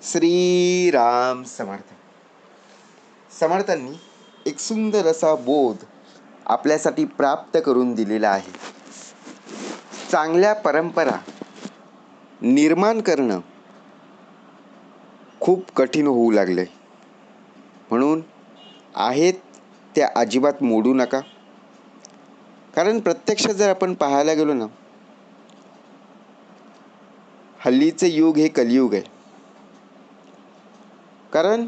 श्रीराम समर्थ. समर्थांनी एक सुंदर असा बोध आपल्यासाठी प्राप्त करून दिलेला आहे. चांगल्या परंपरा निर्माण करणं खूप कठीण होऊ लागले. म्हणून आहेत त्या अजिबात मोडू नका. कारण प्रत्यक्षात जर आपण पाहायला गेलो ना, हल्लीचे युग हे कलियुग आहे. कारण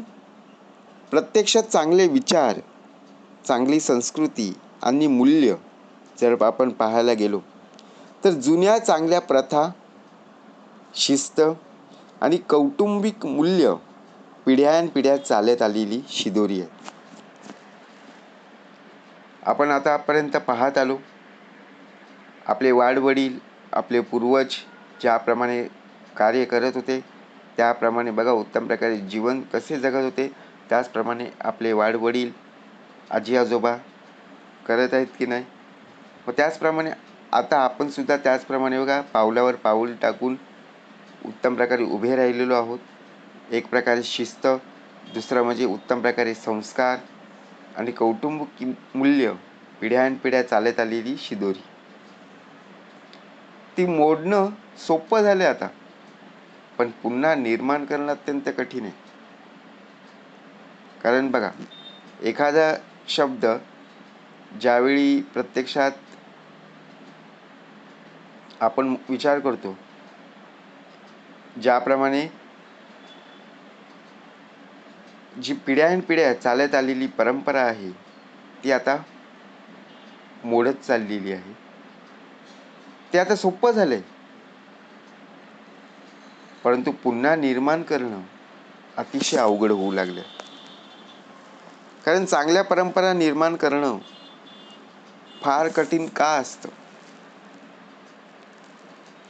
प्रत्यक्षात चांगले विचार, चांगली संस्कृती आणि मूल्य जर आपण पाहायला गेलो तर जुन्या चांगल्या प्रथा, शिस्त आणि कौटुंबिक मूल्य पिढ्यानपिढ्या चालत आलेली शिदोरी आहे. आपण आतापर्यंत पाहत आलो, आपले वाडवडील, आपले पूर्वज ज्याप्रमाणे कार्य करत होते त्याप्रमाणे बघा उत्तम प्रकारे जीवन कसे जगत होते, त्याचप्रमाणे आपले वाडवडील, आजी आजोबा करत आहेत की नाही. व त्याचप्रमाणे आता आपण सुद्धा त्याचप्रमाणे बघा पावलावर पाऊल टाकून उत्तम प्रकारे उभे राहिलेलो आहोत. एक प्रकारे शिस्त, दुसरं म्हणजे उत्तम प्रकारे संस्कार आणि कौटुंबिक मूल्य पिढ्यानपिढ्या चालत आलेली शिदोरी, ती मोडणं सोपं झालं आता, पण पुन्हा निर्माण करणं अत्यंत कठीण आहे. कारण बघा, एखादा शब्द ज्यावेळी प्रत्यक्षात आपण विचार करतो, ज्याप्रमाणे जी पिढ्यानपिढ्या चालत आलेली परंपरा आहे ती आता मोडत चाललेली आहे. ते आता सोपं झालंय, परंतु पुन्हा निर्माण करणं अतिशय अवघड होऊ लागलं. कारण चांगल्या परंपरा निर्माण करणं फार कठीण का असतं,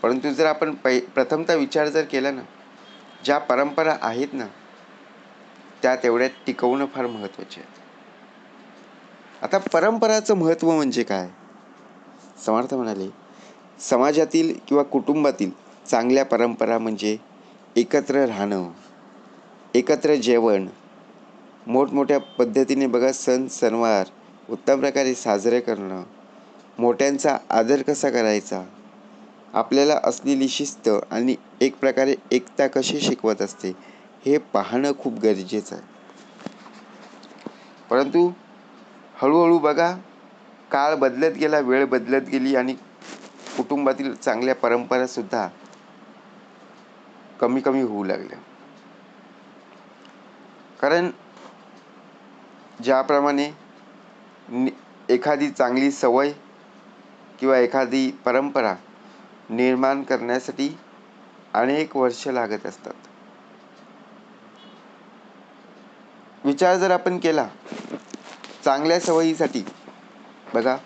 परंतु जर आपण प्रथमतः विचार जर केला ना, ज्या परंपरा आहेत ना त्या तेवढ्या टिकवणं फार महत्त्वाचे आहे. आता परंपराचं महत्त्व म्हणजे काय? समर्थ म्हणाले, समाजातील किंवा कुटुंबातील चांगल्या परंपरा म्हणजे एकत्र राहणं, एकत्र जेवण, मोठमोठ्या पद्धतीने बघा सण सणवार उत्तम प्रकारे साजरे करणं, मोठ्यांचा आदर कसा करायचा, आपल्याला असलेली शिस्त आणि एक प्रकारे एकता कशी शिकवत असते हे पाहणं खूप गरजेचं आहे. परंतु हळूहळू बघा काळ बदलत गेला, वेळ बदलत गेली आणि कुटुंबातील चांगल्या परंपरा सुद्धा कमी कमी होऊ लागल्या. कारण ज्याप्रमाणे एखादी चांगली सवय किंवा एखादी परंपरा निर्माण करण्यासाठी अनेक वर्ष लागत असतात. विचार जर आपण केला चांगल्या सवयीसाठी, बघा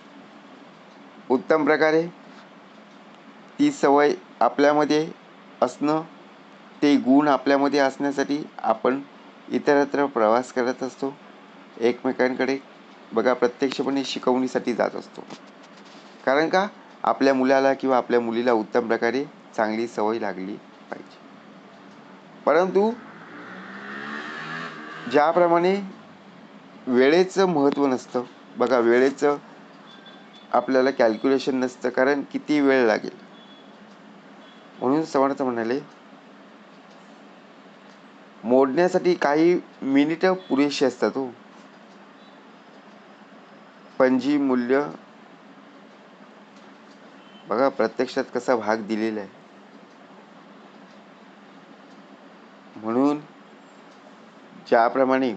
उत्तम प्रकारे ती सवय आपल्यामध्ये असणं, ते गुण आपल्यामध्ये असण्यासाठी आपण इतरत्र प्रवास करत असतो, एकमेकांकडे बघा प्रत्यक्षपणे शिकवणीसाठी जात असतो. कारण का, आपल्या मुलाला किंवा आपल्या मुलीला उत्तम प्रकारे चांगली सवय लागली पाहिजे. परंतु ज्याप्रमाणे वेळेचं महत्त्व नसतं, बघा वेळेचं आपल्याला कॅल्क्युलेशन नसतं, कारण किती वेळ लागेल. म्हणून समर्थ म्हणाले, मोडण्यासाठी काही मिनिटं पुरेशी असतात हो, पण जी मूल्य बघा प्रत्यक्षात कसा भाग दिलेला आहे. म्हणून ज्याप्रमाणे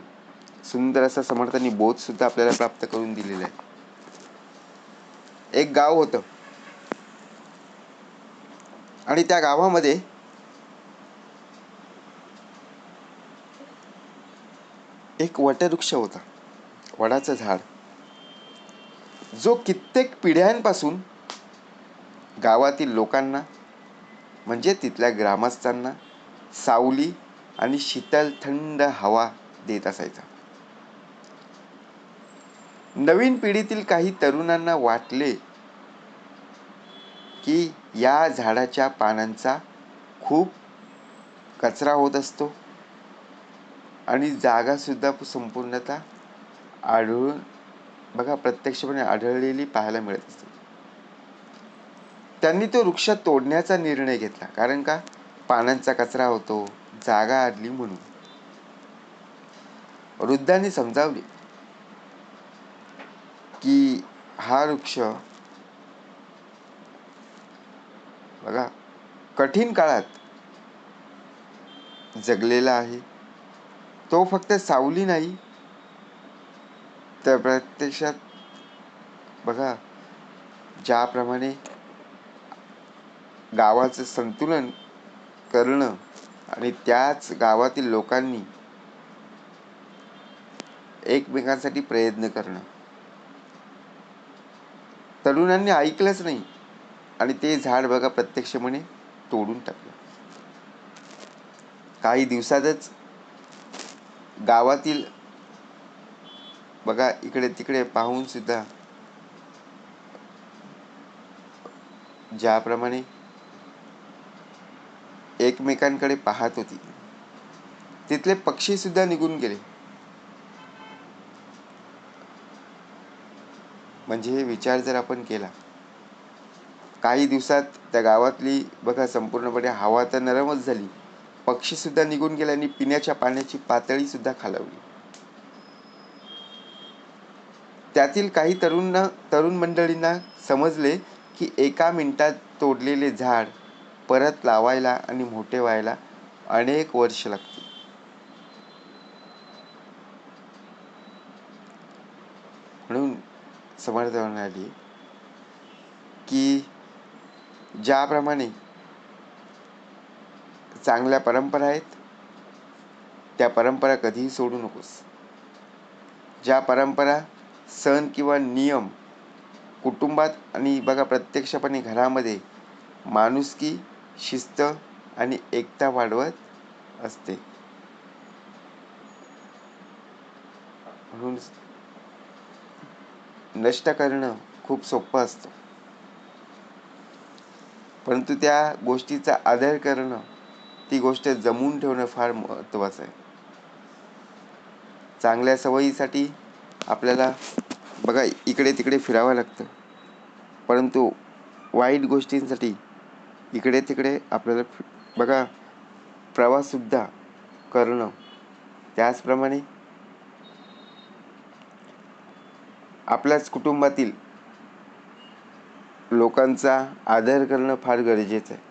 सुंदर असा समर्थांनी बोध सुद्धा आपल्याला प्राप्त करून दिलेला आहे. एक गाव होतं आणि त्या गावामध्ये एक वटवृक्ष होता, वडाचं झाड, जो कित्येक पिढ्यांपासून गावातील लोकांना म्हणजे तिथल्या ग्रामस्थांना सावली आणि शीतल थंड हवा देत असायचा. नवीन पिढीतील काही तरुणांना वाटले की या झाडाच्या पानांचा खूप कचरा होत असतो, आणि जागासुद्धा संपूर्णतः आढळून बघा प्रत्यक्षपणे आढळलेली पाहायला मिळत असते. त्यांनी तो वृक्ष तोडण्याचा निर्णय घेतला, कारण का पानांचा कचरा होतो, जागा अडली म्हणून. वृद्धांनी समजावले की हा वृक्ष बघा कठीण काळात जगलेला आहे. तो फक्त सावली नाही तर प्रत्यक्षात बघा ज्याप्रमाणे गावाचं संतुलन करणं आणि त्याच गावातील लोकांनी एकमेकांसाठी प्रयत्न करणं. तरुणांनी ऐकलंच नाही आणि ते झाड बघा प्रत्यक्षपणे तोडून टाकलं. काही दिवसातच गावातील बघा इकडे तिकडे पाहून सुद्धा ज्याप्रमाणे एकमेकांकडे पाहत होती, तिथले पक्षी सुद्धा निघून गेले. म्हणजे विचार जर आपण केला, काही दिवसात त्या गावातली बघा संपूर्णपणे हवा तर नरमच झाली, पक्षी सुद्धा निघून गेले आणि पिण्याच्या पाण्याची पातळी सुद्धा खालावली. त्यातील काही तरुण मंडळींना समजले की एका मिनिटात तोडलेले झाड परत लावायला आणि मोठे व्हायला अनेक वर्ष लागतील. म्हणून समर्थ म्हणाले की ज्याप्रमाणे चांगल्या परंपरा आहेत त्या परंपरा कधीही सोडू नकोस. ज्या परंपरा, सण किंवा नियम कुटुंबात आणि बघा प्रत्यक्षपणे घरामध्ये माणुसकी, शिस्त आणि एकता वाढवत असते. म्हणून नष्ट करणं खूप सोपं असतं, परंतु त्या गोष्टीचा आदर करणं, ती गोष्ट जमवून ठेवणं फार महत्त्वाचं आहे. चांगल्या सवयीसाठी आपल्याला बघा इकडे तिकडे फिरावं लागतं, परंतु वाईट गोष्टींसाठी इकडे तिकडे आपल्याला बघा प्रवाससुद्धा करणं. त्याचप्रमाणे आपल्याच कुटुंबातील लोकांचा आदर करणं फार गरजेचं आहे.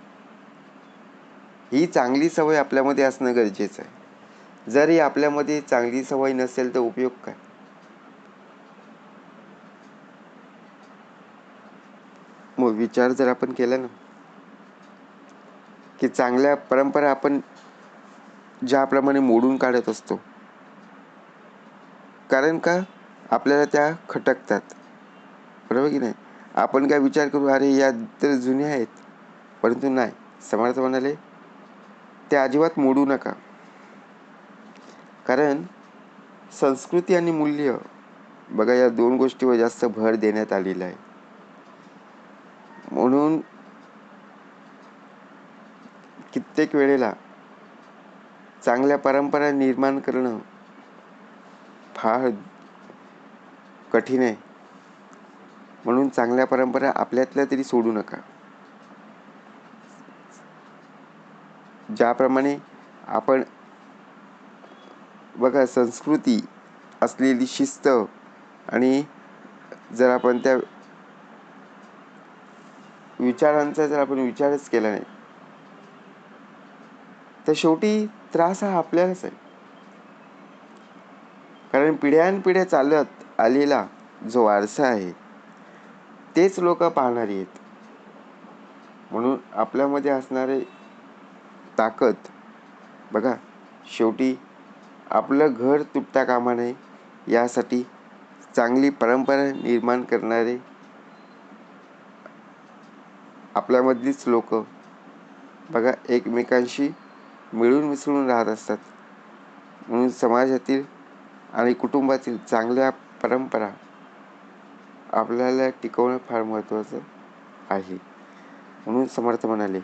ही चांगली सवय आपल्यामध्ये असणं गरजेचं आहे. जरी आपल्यामध्ये चांगली सवय नसेल तर उपयोग काय? मग विचार जर आपण केला ना की चांगल्या परंपरा आपण ज्याप्रमाणे मोडून काढत असतो, कारण का आपल्याला त्या खटकतात, बरोबर की नाही? आपण काय विचार करू, अरे या तर जुन्या आहेत, परंतु नाही. समर्थ म्हणाले ते अजिबात मोडू नका, कारण संस्कृती आणि मूल्य बघा या दोन गोष्टीवर जास्त भर देण्यात आलेला आहे. म्हणून कित्येक वेळेला चांगल्या परंपरा निर्माण करणं फार कठीण आहे. म्हणून चांगल्या परंपरा आपल्यातल्या तरी सोडू नका. ज्याप्रमाणे आपण बघा संस्कृती असलेली शिस्त आणि जर आपण त्या विचारांचा जर आपण विचारच केला नाही तर शेवटी त्रास हा आपल्यालाच आहे. कारण पिढ्यानपिढ्या चालत आलेला जो वारसा आहे तेच लोक पाहणारी आहेत. म्हणून आपल्यामध्ये असणारे ताकद बघा शेवटी आपलं घर तुटता कामा नये यासाठी चांगली परंपरा निर्माण करणारे आपल्यामधलीच लोक बघा एकमेकांशी मिळून मिसळून राहत असतात. म्हणून समाजातील आणि कुटुंबातील चांगल्या परंपरा आपल्याला टिकवणं फार महत्त्वाचं आहे. म्हणून समर्थ म्हणाले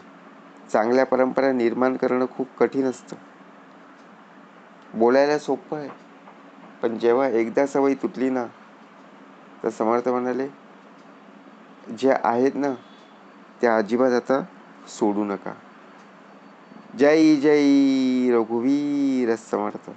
चांगल्या परंपरा निर्माण करणं खूप कठीण असतं, बोलायला सोपं आहे, पण जेव्हा एकदा सवय तुटली ना, तर समर्थ म्हणाले, जे आहेत ना त्या अजिबात आता सोडू नका. जय जय रघुवीर समर्थ.